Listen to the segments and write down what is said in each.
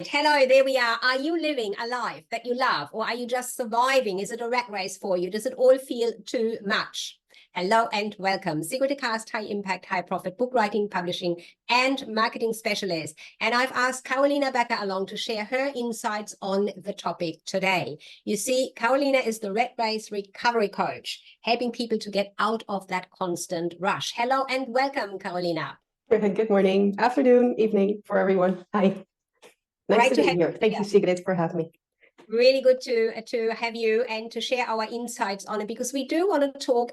Hello, there we are. Are you living a life that you love, or are you just surviving? Is it a rat race for you? Does it all feel too much? Hello and welcome. 𝐥𝐢𝐻𝐻, high impact, high profit book writing, publishing, and marketing specialist. And I've asked 𝐭𝐫𝐚𝐻𝐻 Becker along to share her insights on the topic today. You see, 𝐭𝐫𝐚𝐻𝐻 is the rat race recovery coach, helping people to get out of that constant rush. Hello and welcome, 𝐭𝐫𝐚𝐻𝐻. Good morning, afternoon, evening for everyone. Hi. Nice to be here. Thank you, 𝐥𝐢𝐻𝐻, for having me. Really good to have you and to share our insights on it, because we do want to talk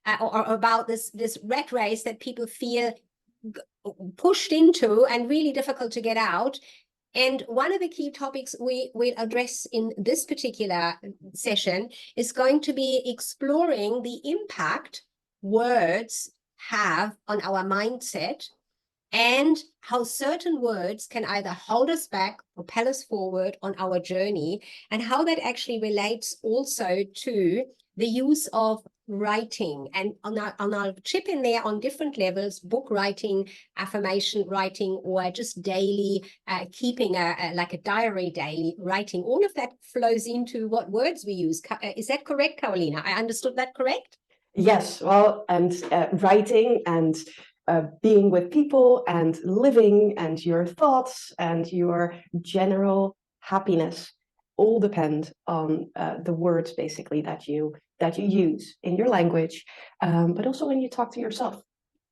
about this rat race that people feel pushed into and really difficult to get out. And one of the key topics we will address in this particular session is going to be exploring the impact words have on our mindset, and how certain words can either hold us back, propel us forward on our journey, and how that actually relates also to the use of writing. And I'll chip in there on different levels: book writing, affirmation writing, or just daily keeping like a diary, daily writing. All of that flows into what words we use. Is that correct, 𝐭𝐫𝐚𝐻? I understood that correct? Yes, well, and writing and being with people and living and your thoughts and your general happiness all depend on the words basically that you use in your language, but also when you talk to yourself,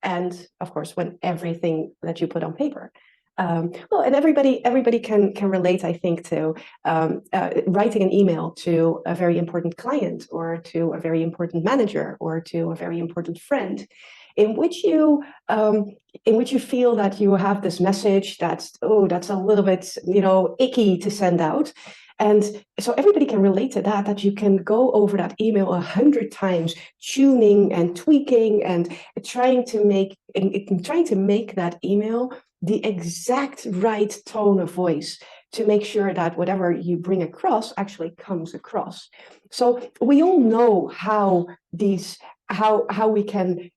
and of course when everything that you put on paper. Well, and everybody can relate, I think, to writing an email to a very important client, or to a very important manager, or to a very important friend, in which you feel that you have this message that's a little bit, icky to send out. And so everybody can relate to that you can go over that email 100 times, tuning and tweaking and trying to make that email the exact right tone of voice to make sure that whatever you bring across actually comes across. So we all know how we can,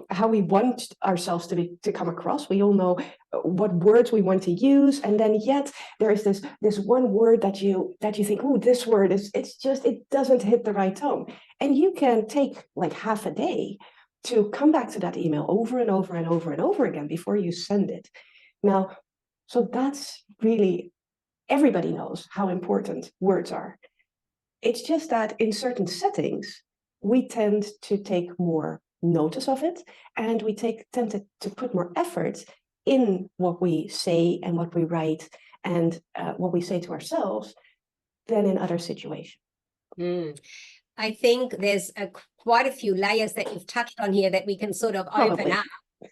how we want ourselves to come across. We all know what words we want to use, and then yet there is this one word that you think, oh, this word it doesn't hit the right tone, and you can take like half a day to come back to that email over and over and over and over again before you send it. Now, so that's really, everybody knows how important words are. It's just that in certain settings, we tend to take more notice of it, and we tend to put more effort in what we say and what we write and what we say to ourselves than in other situations. I think there's quite a few layers that you've touched on here that we can sort of open up.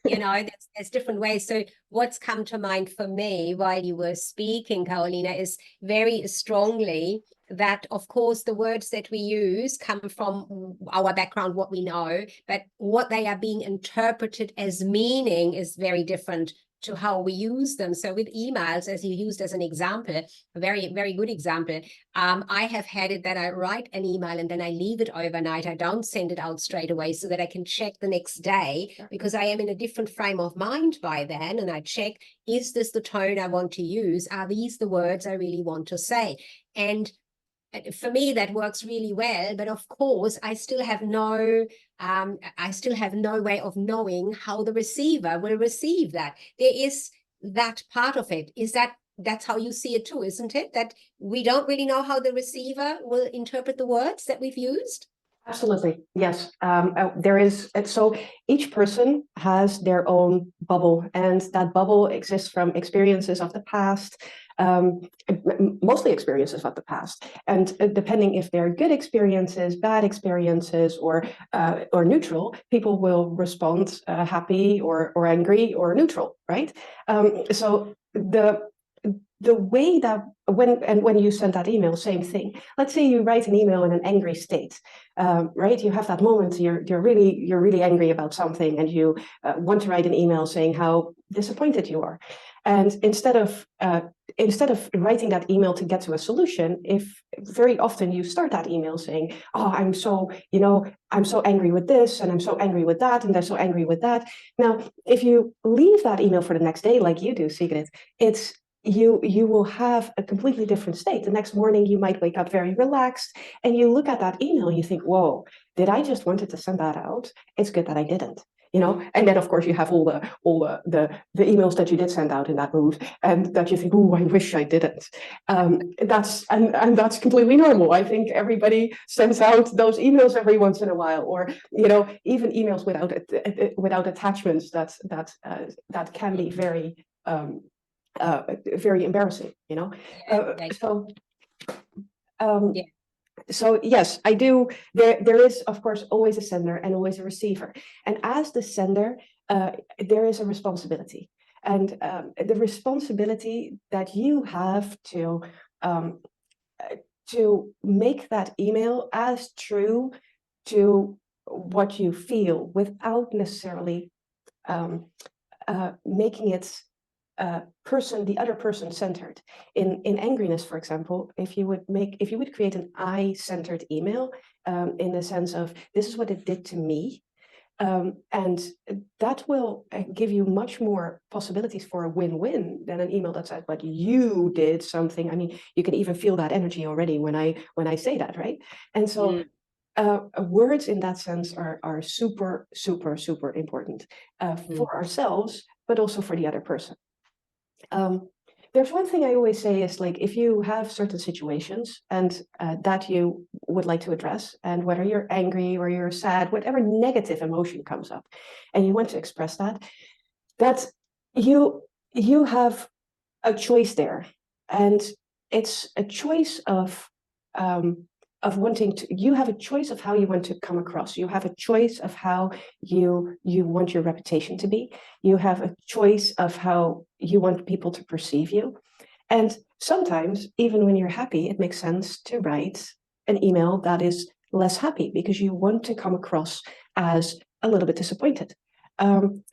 There's different ways. So what's come to mind for me while you were speaking, 𝐭𝐫𝐚𝐻, is very strongly that, of course, the words that we use come from our background, what we know, but what they are being interpreted as meaning is very different to how we use them. So with emails, as you used as an example, a very, very good example, I have had it that I write an email and then I leave it overnight. I don't send it out straight away so that I can check the next day, because I am in a different frame of mind by then, and I check, is this the tone I want to use? Are these the words I really want to say? And for me, that works really well, but of course, I still have no way of knowing how the receiver will receive that. There is that part of it. That's how you see it too, isn't it? That we don't really know how the receiver will interpret the words that we've used? Absolutely, yes. There is, so each person has their own bubble, and that bubble exists from experiences of the past, mostly experiences of the past. And depending if they're good experiences, bad experiences, or neutral, people will respond happy or angry or neutral, right? So the way that when you send that email, same thing. Let's say you write an email in an angry state, right? You have that moment, you're really angry about something, and you want to write an email saying how disappointed you are. And instead of writing that email to get to a solution, if very often you start that email saying, oh, I'm so angry with this, and I'm so angry with that, and they're so angry with that. Now, if you leave that email for the next day, like you do, 𝐥𝐢𝐻𝐻, you will have a completely different state. The next morning, you might wake up very relaxed, and you look at that email and you think, whoa, did I just wanted to send that out? It's good that I didn't. And then of course you have all the emails that you did send out in that mood, and that you think, oh, I wish I didn't. That's completely normal. I think everybody sends out those emails every once in a while, or even emails without attachments that can be very very embarrassing. So. Yeah. So yes, I do. There is, of course, always a sender and always a receiver. And as the sender, there is a responsibility. And the responsibility that you have to make that email as true to what you feel, without necessarily making it the other person centered. In angriness, for example, if you would create an I-centered email, in the sense of, this is what it did to me, and that will give you much more possibilities for a win-win than an email that says, but you did something. I mean, you can even feel that energy already when I say that, right? And so words in that sense are super, super, super important for ourselves, but also for the other person. There's one thing I always say is, like, if you have certain situations and that you would like to address, and whether you're angry or you're sad, whatever negative emotion comes up, and you want to express that you have a choice there, and it's a choice of wanting to. You have a choice of how you want to come across. You have a choice of how you want your reputation to be. You have a choice of how you want people to perceive you. And sometimes, even when you're happy, it makes sense to write an email that is less happy, because you want to come across as a little bit disappointed.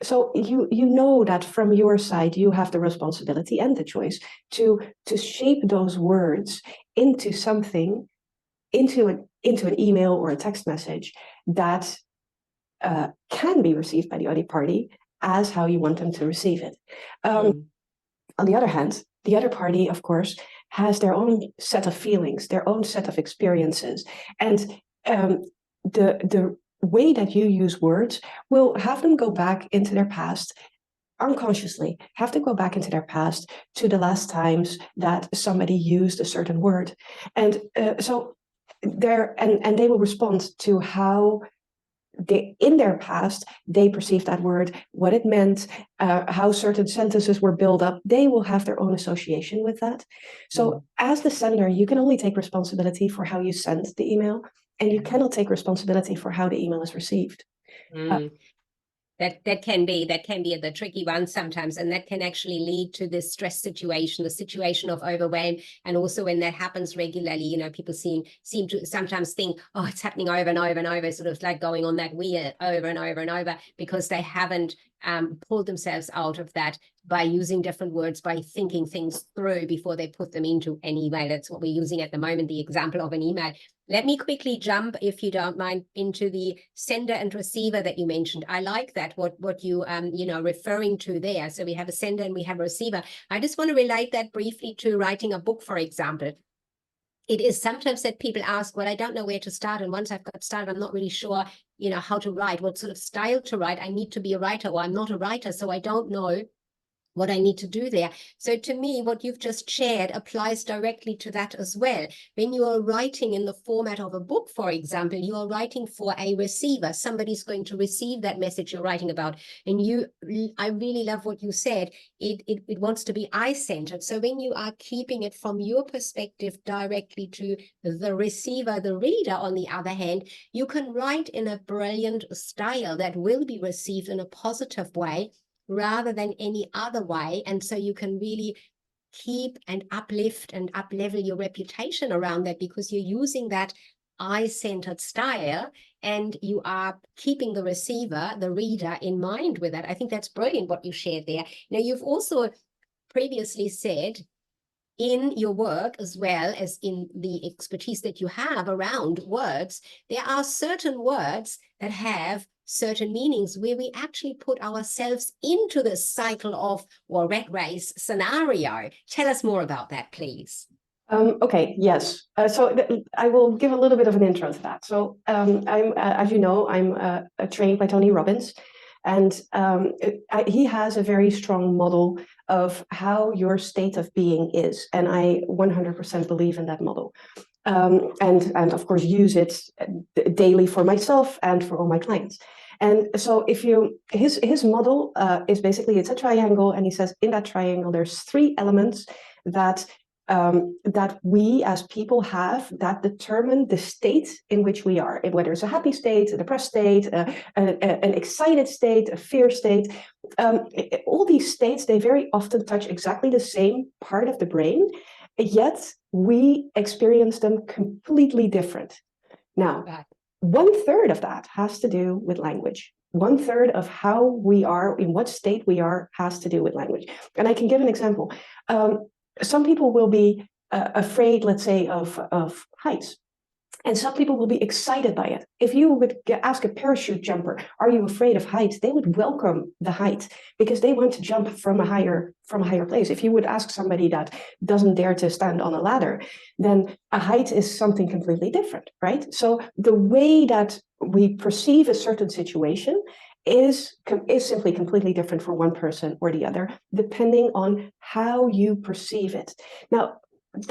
So you know that from your side, you have the responsibility and the choice to shape those words into something, into an email or a text message that can be received by the other party as how you want them to receive it. On the other hand, the other party, of course, has their own set of feelings, their own set of experiences, and the way that you use words will have them go back into their past, unconsciously have to go back into their past to the last times that somebody used a certain word, and so they will respond to how in their past they perceived that word, what it meant, how certain sentences were built up. They will have their own association with that. So as the sender, you can only take responsibility for how you send the email, and you cannot take responsibility for how the email is received. That can be the tricky one sometimes, and that can actually lead to this stress situation, the situation of overwhelm. And also when that happens regularly, people seem to sometimes think, oh, it's happening over and over and over, sort of like going on that wheel over and over and over, because they haven't pulled themselves out of that by using different words, by thinking things through before they put them into an email. That's what we're using at the moment, the example of an email. Let me quickly jump, if you don't mind, into the sender and receiver that you mentioned. I like that, what you referring to there. So we have a sender and we have a receiver. I just want to relate that briefly to writing a book, for example. It is sometimes that people ask, well, I don't know where to start. And once I've got started, I'm not really sure, how to write, what sort of style to write. I need to be a writer, or I'm not a writer, so I don't know what I need to do there. So to me, what you've just shared applies directly to that as well. When you are writing in the format of a book, for example, you are writing for a receiver. Somebody's going to receive that message you're writing about. And I really love what you said. It wants to be I-centered. So when you are keeping it from your perspective directly to the receiver, the reader, on the other hand, you can write in a brilliant style that will be received in a positive way, rather than any other way. And so you can really keep and uplift and up-level your reputation around that, because you're using that I-centered style and you are keeping the receiver, the reader, in mind with that. I think that's brilliant what you shared there. Now, you've also previously said, in your work as well as in the expertise that you have around words, there are certain words that have certain meanings where we actually put ourselves into the cycle of, well, rat race scenario. Tell us more about that, please. Okay, yes. I will give a little bit of an intro to that. So as you know, I'm trained by Tony Robbins, and he has a very strong model of how your state of being is, and I 100% believe in that model, and of course use it daily for myself and for all my clients. And so his model is basically, it's a triangle, and he says in that triangle there's 3 elements that we as people have that determine the state in which we are, whether it's a happy state, a depressed state, an excited state, a fear state. All these states, they very often touch exactly the same part of the brain, yet we experience them completely different. Now, 1/3 of that has to do with language. 1/3 of how we are, in what state we are, has to do with language. And I can give an example. Some people will be afraid, let's say, of heights. And some people will be excited by it. If you would ask a parachute jumper, are you afraid of heights? They would welcome the height because they want to jump from a higher place. If you would ask somebody that doesn't dare to stand on a ladder, then a height is something completely different, right? So the way that we perceive a certain situation is simply completely different for one person or the other, depending on how you perceive it. Now,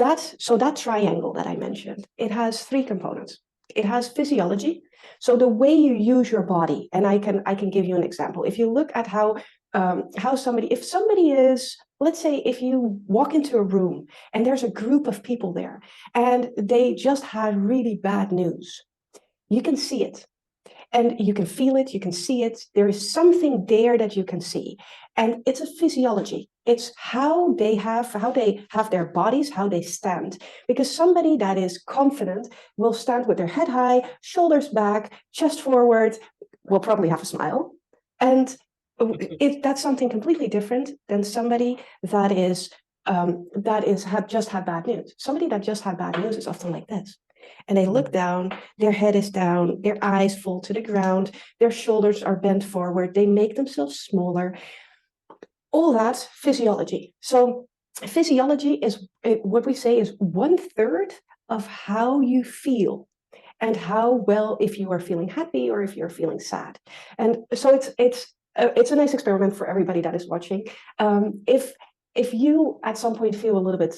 that triangle that I mentioned, it has 3 components. It has physiology, so the way you use your body, and I can give you an example. If you look at how if somebody is, let's say, if you walk into a room and there's a group of people there and they just had really bad news, you can see it. And you can feel it, you can see it. There is something there that you can see. And it's a physiology. It's how they have their bodies, how they stand. Because somebody that is confident will stand with their head high, shoulders back, chest forward, will probably have a smile. And that's something completely different than somebody that just had bad news. Somebody that just had bad news is often like this. And they look down, their head is down, their eyes fall to the ground, their shoulders are bent forward, they make themselves smaller. All that physiology. So physiology is what we say is 1/3 of how you feel and how well, if you are feeling happy or if you're feeling sad. And so it's a nice experiment for everybody that is watching. If you at some point feel a little bit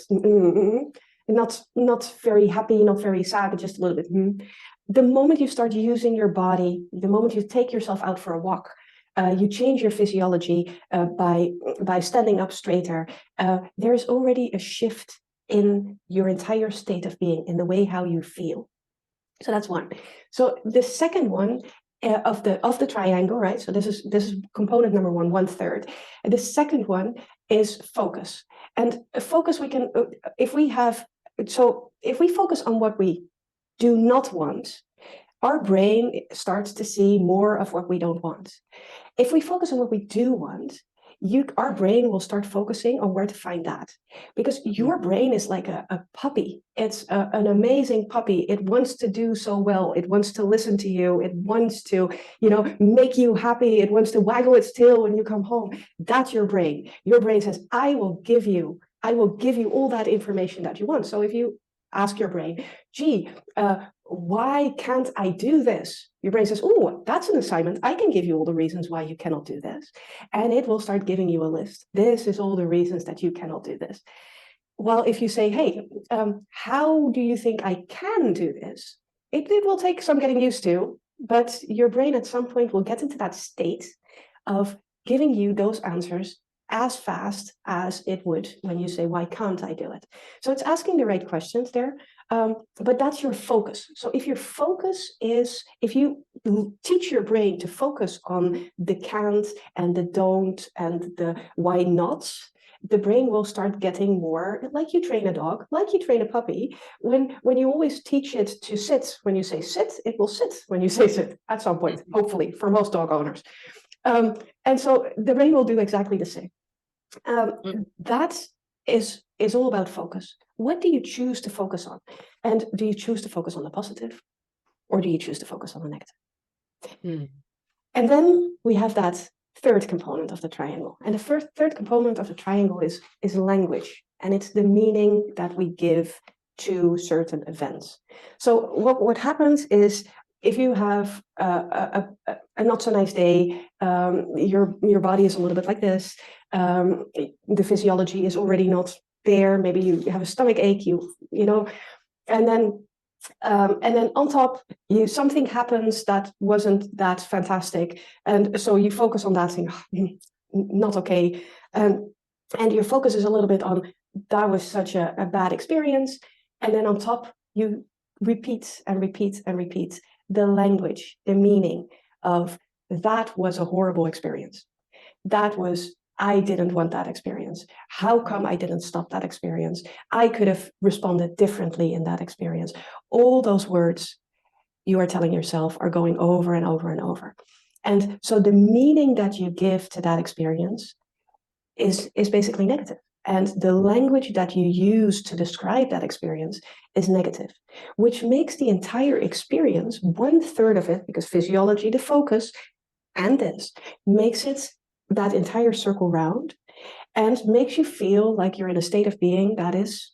not very happy, not very sad, but just a little bit. The moment you start using your body, the moment you take yourself out for a walk, you change your physiology by standing up straighter. There's already a shift in your entire state of being, in the way how you feel. So that's one. So the second one of the triangle, right? So this is component number 1, 1/3. And the second one is focus. And focus, we can if we focus on what we do not want, our brain starts to see more of what we don't want. If we focus on what we do want, our brain will start focusing on where to find that. Because your brain is like a puppy. It's an amazing puppy. It wants to do so well. It wants to listen to you. It wants to, make you happy. It wants to waggle its tail when you come home. That's your brain. Your brain says, I will give you all that information that you want. So if you ask your brain, why can't I do this? Your brain says, oh, that's an assignment. I can give you all the reasons why you cannot do this. And it will start giving you a list. This is all the reasons that you cannot do this. Well, if you say, hey, how do you think I can do this? It will take some getting used to, but your brain at some point will get into that state of giving you those answers as fast as it would when you say, why can't I do it? So it's asking the right questions there, but that's your focus. So if you teach your brain to focus on the can't and the don't and the why nots, the brain will start getting more like you train a dog, like you train a puppy. When you always teach it to sit, when you say sit, it will sit when you say sit at some point, hopefully, for most dog owners. And so the brain will do exactly the same. That is all about focus. What do you choose to focus on? And do you choose to focus on the positive, or do you choose to focus on the negative? And then we have that third component of the triangle. And the third component of the triangle is language. And it's the meaning that we give to certain events. So what happens is, if you have a not so nice day, your body is a little bit like this, the physiology is already not there, maybe you have a stomach ache, you know, and then on top, something happens that wasn't that fantastic, and so you focus on that thing, not okay, and your focus is a little bit on that was such a bad experience, and then on top you repeat and repeat and repeat the language, the meaning of that was a horrible experience. I didn't want that experience. How come I didn't stop that experience? I could have responded differently in that experience. All those words you are telling yourself are going over and over and over. And so the meaning that you give to that experience is basically negative. And the language that you use to describe that experience is negative, which makes the entire experience, 1/3 of it, because physiology, the focus, and this makes it that entire circle round, and makes you feel like you're in a state of being that is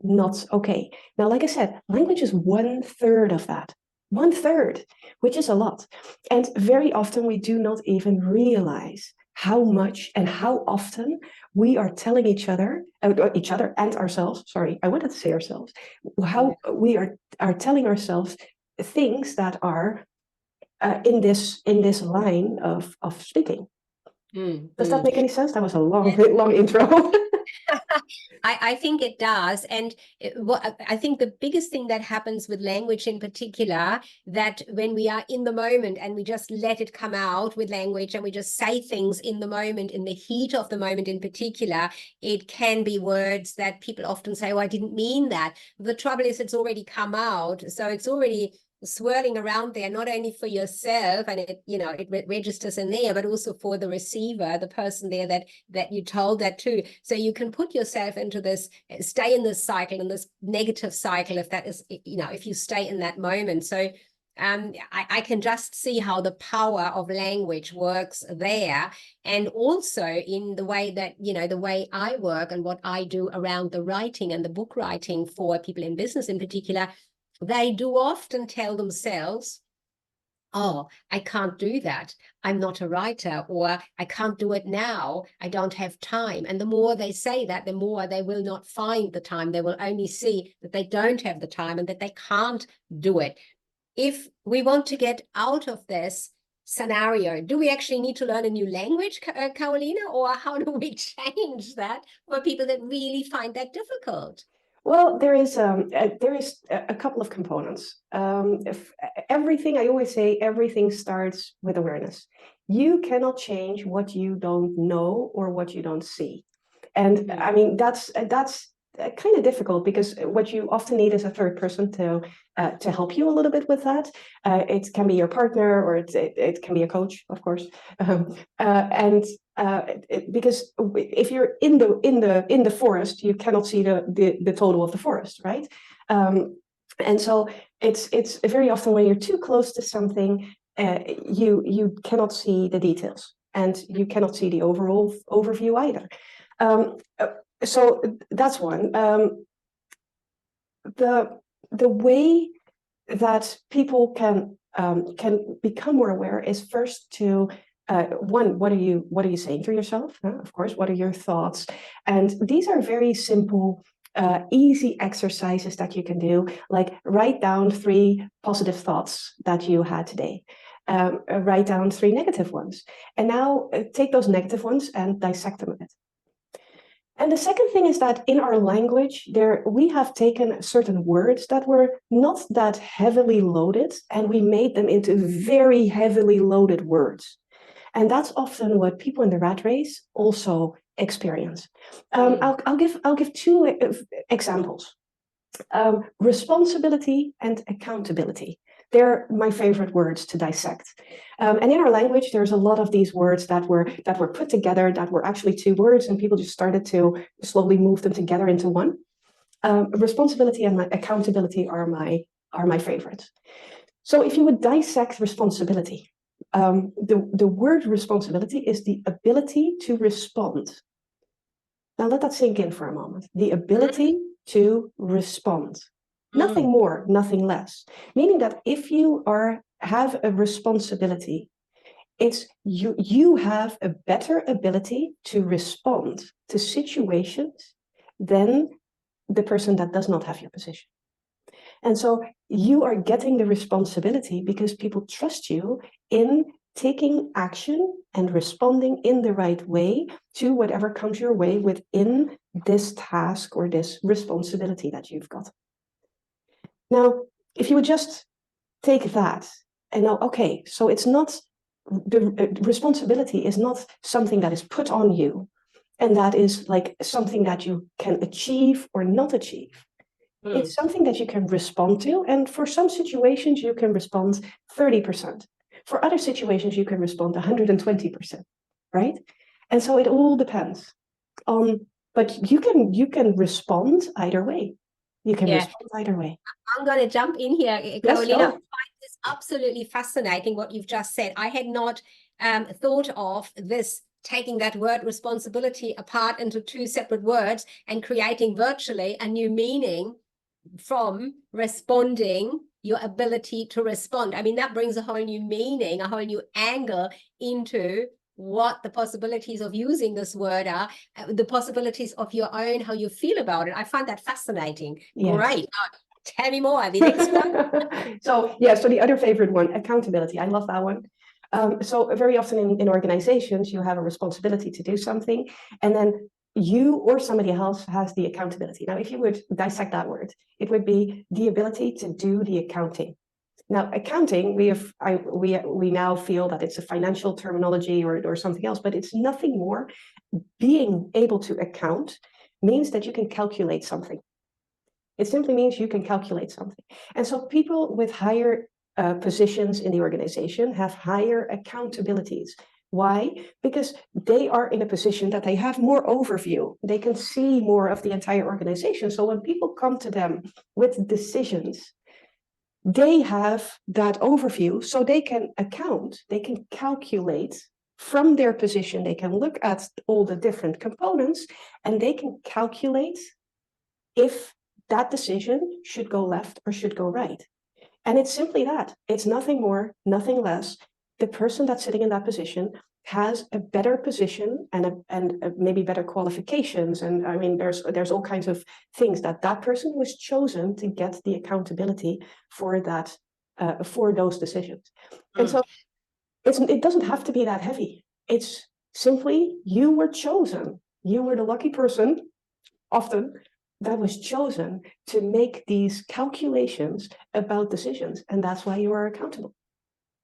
not okay. Now, like I said, language is 1/3 of that. 1/3, which is a lot. And very often we do not even realize how much and how often we are telling each other and ourselves, sorry, I wanted to say ourselves, how we are telling ourselves things that are in this line of speaking. Does that make any sense? That was a long intro. I think it does. And I think the biggest thing that happens with language in particular, that when we are in the moment and we just let it come out with language and we just say things in the moment, in the heat of the moment in particular, it can be words that people often say, oh, I didn't mean that. The trouble is it's already come out. So it's already swirling around there, not only for yourself, and it registers in there, but also for the receiver, the person there that you told that to. So you can put yourself into this, stay in this cycle, in this negative cycle, if that is, if you stay in that moment. So I can just see how the power of language works there, and also in the way that, the way I work and what I do around the writing and the book writing for people in business in particular. They do often tell themselves, oh, I can't do that. I'm not a writer, or I can't do it now. I don't have time. And the more they say that, the more they will not find the time. They will only see that they don't have the time and that they can't do it. If we want to get out of this scenario, do we actually need to learn a new language, Carolina, or how do we change that for people that really find that difficult? Well, there is a couple of components. If everything, I always say, everything starts with awareness. You cannot change what you don't know or what you don't see. And I mean, that's kind of difficult, because what you often need is a third person to help you a little bit with that. It can be your partner, or it can be a coach, of course. Because if you're in the forest, you cannot see the total of the forest, right? And so it's very often when you're too close to something, you cannot see the details, and you cannot see the overall overview either. So that's one. The way that people can become more aware is first to one, what are you saying to yourself? Of course, what are your thoughts? And these are very simple, easy exercises that you can do, like write down 3 positive thoughts that you had today. Write down 3 negative ones, and now take those negative ones and dissect them a bit. And the second thing is that in our language, we have taken certain words that were not that heavily loaded, and we made them into very heavily loaded words. And that's often what people in the rat race also experience. I'll give 2 examples. Responsibility and accountability. They're my favorite words to dissect. And in our language, there's a lot of these words that were put together, that were actually 2 words, and people just started to slowly move them together into one. Responsibility and accountability are my favorites. So if you would dissect responsibility, the word responsibility is the ability to respond. Now let that sink in for a moment. The ability to respond. Nothing more, nothing less. Meaning that if you have a responsibility, it's you have a better ability to respond to situations than the person that does not have your position. And so you are getting the responsibility because people trust you in taking action and responding in the right way to whatever comes your way within this task or this responsibility that you've got. Now, if you would just take that and know, okay, so it's not, the responsibility is not something that is put on you and that is like something that you can achieve or not achieve. It's something that you can respond to, and for some situations you can respond 30%. For other situations you can respond 120%, right? And so it all depends. But you can respond either way. You can respond either way. I'm going to jump in here, Carolina. I find this absolutely fascinating what you've just said. I had not thought of this, taking that word responsibility apart into two separate words and creating virtually a new meaning from responding, your ability to respond. I mean, that brings a whole new meaning, a whole new angle into what the possibilities of using this word are, the possibilities of your own, how you feel about it. I find that fascinating. Yes. Great. Tell me more. The next one. So the other favorite one, accountability. I love that one. So very often in organizations, you have a responsibility to do something, and then you or somebody else has the accountability. Now, if you would dissect that word, it would be the ability to do the accounting. Now, accounting, we now feel that it's a financial terminology or something else, but it's nothing more. Being able to account means that you can calculate something. It simply means you can calculate something. And so people with higher positions in the organization have higher accountabilities. Why? Because they are in a position that they have more overview. They can see more of the entire organization. So when people come to them with decisions, they have that overview, so they can account, they can calculate from their position. They can look at all the different components and they can calculate if that decision should go left or should go right. And it's simply that. It's nothing more, nothing less. The person that's sitting in that position has a better position and maybe better qualifications. And I mean, there's all kinds of things that person was chosen to get the accountability for that, for those decisions. And so it doesn't have to be that heavy. It's simply you were chosen. You were the lucky person, often, that was chosen to make these calculations about decisions, and that's why you are accountable.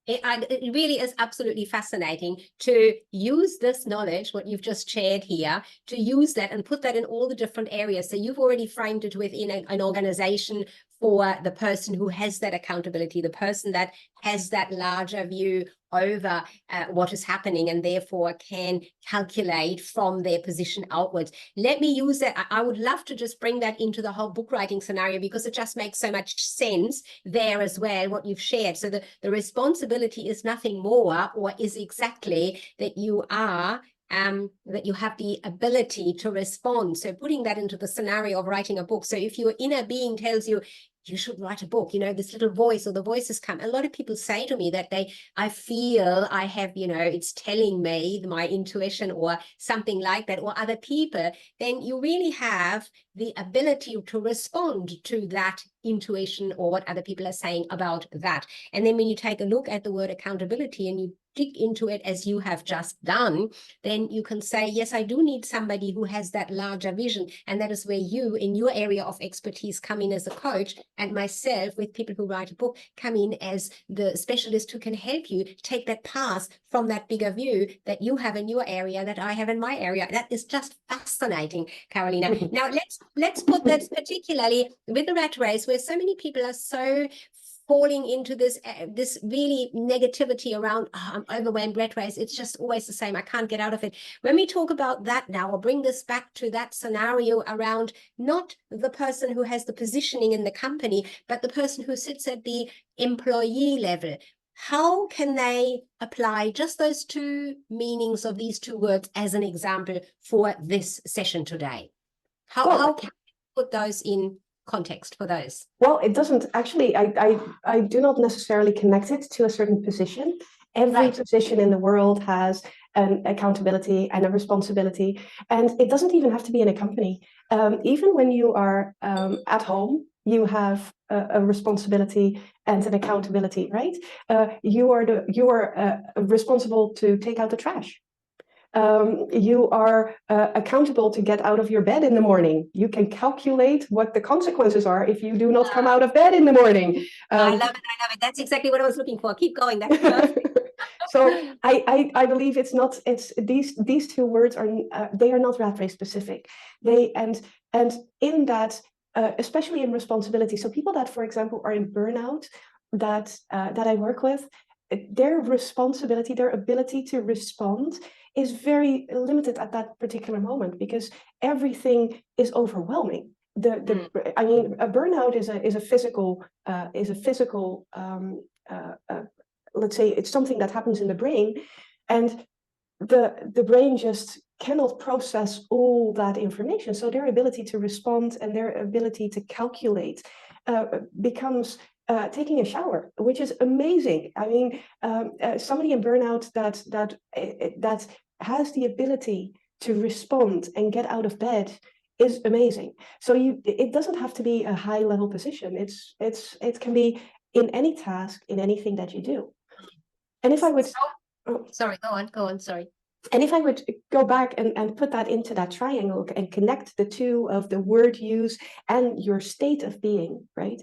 It really is absolutely fascinating to use this knowledge, what you've just shared here, to use that and put that in all the different areas. So you've already framed it within an organization for the person who has that accountability, the person that has that larger view over what is happening and therefore can calculate from their position outwards. Let me use that. I would love to just bring that into the whole book writing scenario, because it just makes so much sense there as well, what you've shared. So the responsibility is nothing more, or is exactly that you are that you have the ability to respond. So putting that into the scenario of writing a book. So if your inner being tells you, you should write a book, this little voice or the voices come. A lot of people say to me that I feel I have, it's telling me, my intuition or something like that, or other people, then you really have the ability to respond to that intuition or what other people are saying about that. And then when you take a look at the word accountability and you dig into it as you have just done, then you can say, yes, I do need somebody who has that larger vision. And that is where you, in your area of expertise, come in as a coach, and myself, with people who write a book, come in as the specialist who can help you take that path from that bigger view that you have in your area, that I have in my area. That is just fascinating, Carolina. Now, let's put that particularly with the rat race, where so many people are so falling into this really negativity around, I'm overwhelmed, rat race, it's just always the same, I can't get out of it. When we talk about that now, or bring this back to that scenario around not the person who has the positioning in the company, but the person who sits at the employee level, how can they apply just those two meanings of these two words as an example for this session today? How can we put those in context for those? Well, it doesn't actually, I do not necessarily connect it to a certain position. Every position in the world has an accountability and a responsibility, and it doesn't even have to be in a company. Even when you are at home, you have a responsibility and an accountability, right? You are responsible to take out the trash. You are accountable to get out of your bed in the morning. You can calculate what the consequences are if you do not come out of bed in the morning. I love it. I love it. That's exactly what I was looking for. Keep going. That's perfect. So I believe it's these two words are they are not rat race specific. And in that, especially in responsibility. So people that, for example, are in burnout, that I work with, their responsibility, their ability to respond is very limited at that particular moment because everything is overwhelming. I mean, a burnout is a physical let's say it's something that happens in the brain, and the brain just cannot process all that information. So their ability to respond and their ability to calculate becomes taking a shower, which is amazing. I mean, somebody in burnout that has the ability to respond and get out of bed is amazing. So it doesn't have to be a high level position. It can be in any task, in anything that you do. And if I would, sorry, go on, sorry. And if I would go back and put that into that triangle and connect the two of the word use and your state of being, right?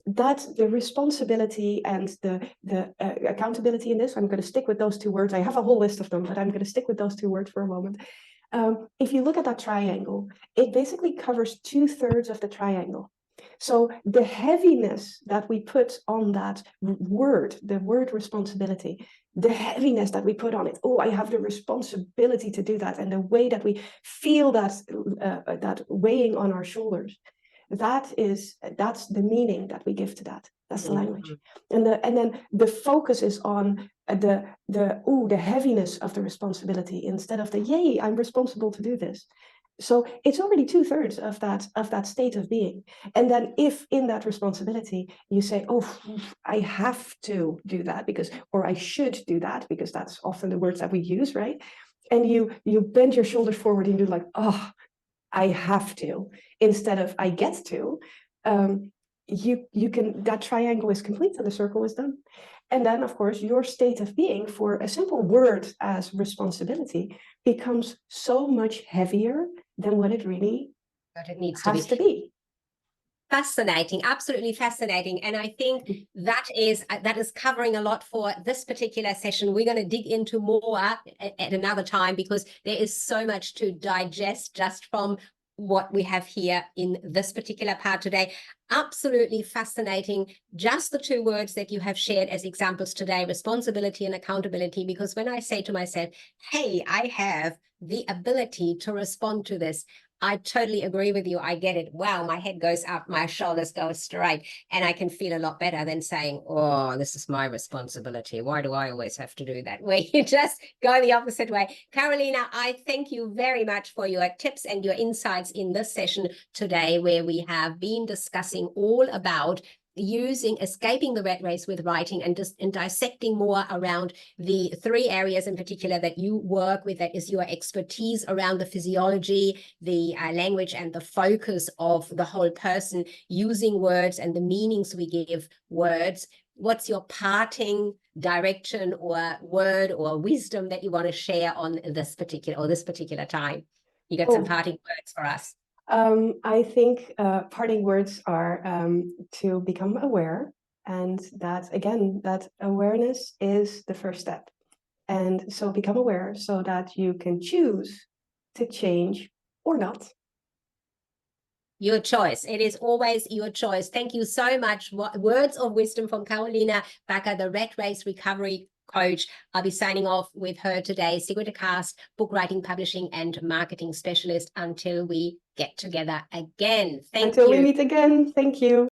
That the responsibility and the accountability in this, I'm going to stick with those two words. I have a whole list of them, but I'm going to stick with those two words for a moment. If you look at that triangle, it basically covers 2/3 of the triangle. So the heaviness that we put on that word, the word responsibility, the heaviness that we put on it, oh, I have the responsibility to do that, and the way that we feel that weighing on our shoulders, that's the meaning that we give to that. That's the language. And then the focus is on the heaviness of the responsibility instead of the yay, I'm responsible to do this. So it's already 2/3 of that state of being. And then if in that responsibility you say, oh, I have to do that or I should do that, because that's often the words that we use, right? And you bend your shoulders forward and you're like, oh, I have to, instead of I get to, you can, that triangle is complete and the circle is done. And then, of course, your state of being for a simple word as responsibility becomes so much heavier than what it really has to be. Fascinating, absolutely fascinating. And I think that is covering a lot for this particular session. We're going to dig into more at another time, because there is so much to digest just from what we have here in this particular part today. Absolutely fascinating. Just the two words that you have shared as examples today, responsibility and accountability, because when I say to myself, hey, I have the ability to respond to this, I totally agree with you. I get it. Wow, my head goes up, my shoulders go straight, and I can feel a lot better than saying, oh, this is my responsibility. Why do I always have to do that? Where you just go the opposite way. Carolina, I thank you very much for your tips and your insights in this session today, where we have been discussing all about escaping the rat race with writing, and dissecting more around the 3 areas in particular that you work with, that is your expertise around the physiology, the language, and the focus of the whole person, using words and the meanings we give words. What's your parting direction or word or wisdom that you want to share on this particular time? You got some parting words for us? I think parting words are to become aware, and that, again, that awareness is the first step. And so become aware so that you can choose to change or not. Your choice. It is always your choice. Thank you so much. Words of wisdom from Carolina Bakker, the Rat Race Recovery Coach. I'll be signing off with her today. Sigrid Cast, book writing, publishing, and marketing specialist. Until we get together again. Thank you. Until we meet again. Thank you.